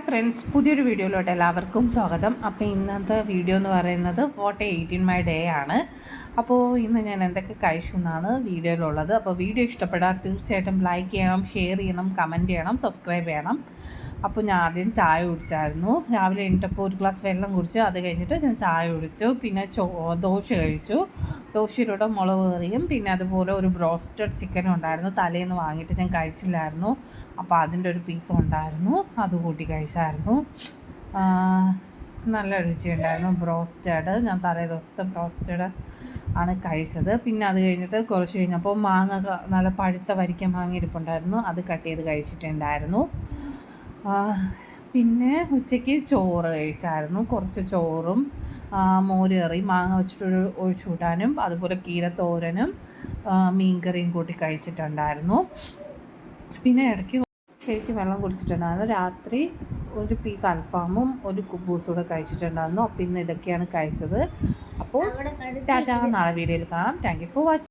Hi friends, പുതിയൊരു വീഡിയോയിലോട്ട് എല്ലാവർക്കും സ്വാഗതം. അപ്പോൾ ഇന്നത്തെ വീഡിയോ എന്ന് പറയുന്നത് വാട്ട് 18 മൈ ഡേ ആണ്. അപ്പോൾ ഇന്ന് ഞാൻ എന്തൊക്കെ കഴിച്ചു എന്നാണ് വീഡിയോയിലുള്ളത്. അപ്പോൾ വീഡിയോ ഇഷ്ടപ്പെടാൻ തീർച്ചയായിട്ടും ലൈക്ക് ചെയ്യണം, ഷെയർ ചെയ്യണം, കമൻറ്റ് ചെയ്യണം, സബ്സ്ക്രൈബ് ചെയ്യണം. അപ്പോൾ ഞാൻ ആദ്യം ചായ കുടിച്ചായിരുന്നു. രാവിലെ എണീറ്റപ്പോൾ ഒരു ഗ്ലാസ് വെള്ളം കുടിച്ചു. അത് കഴിഞ്ഞിട്ട് ഞാൻ ചായ കുടിച്ചു. പിന്നെ ദോശ കഴിച്ചു. ദോശയിലൂടെ മുളക് കറിയും പിന്നെ അതുപോലെ ഒരു ബ്രോസ്റ്റഡ് ചിക്കനും ഉണ്ടായിരുന്നു. തലേന്ന് വാങ്ങിയിട്ട് ഞാൻ കഴിച്ചില്ലായിരുന്നു. അപ്പോൾ അതിൻ്റെ ഒരു പീസും ഉണ്ടായിരുന്നു, അത് കൂട്ടി കഴിച്ചായിരുന്നു. നല്ല രുചിയുണ്ടായിരുന്നു ബ്രോസ്റ്റഡ്. ഞാൻ തലേ ദിവസത്തെ ബ്രോസ്റ്റഡ് ആണ് കഴിച്ചത്. പിന്നെ അത് കഴിഞ്ഞിട്ട് കുറച്ച് കഴിഞ്ഞപ്പോൾ മാങ്ങ, നല്ല പഴുത്ത വരിക്ക മാങ്ങ ഇരിപ്പുണ്ടായിരുന്നു, അത് കട്ട് ചെയ്ത് കഴിച്ചിട്ടുണ്ടായിരുന്നു. പിന്നെ ഉച്ചയ്ക്ക് ചോറ് കഴിച്ചായിരുന്നു. കുറച്ച് ചോറും മോര് കറി, മാങ്ങ വെച്ചിട്ടൊരു ഒഴിച്ചുകൂട്ടാനും അതുപോലെ കീരത്തോരനും മീൻകറിയും കൂട്ടി കഴിച്ചിട്ടുണ്ടായിരുന്നു. പിന്നെ ഇടയ്ക്ക് ശരിക്കും വെള്ളം കുടിച്ചിട്ടുണ്ടായിരുന്നു. രാത്രി ഒരു പീസ് അൽഫാമും ഒരു കുബൂസും കൂടെ കഴിച്ചിട്ടുണ്ടായിരുന്നു. അപ്പോൾ ഇന്ന് ഇതൊക്കെയാണ് കഴിച്ചത്. അപ്പോൾ ടാറ്റാ, നാളെ വീഡിയോയിൽ കാണാം. Thank you for watching.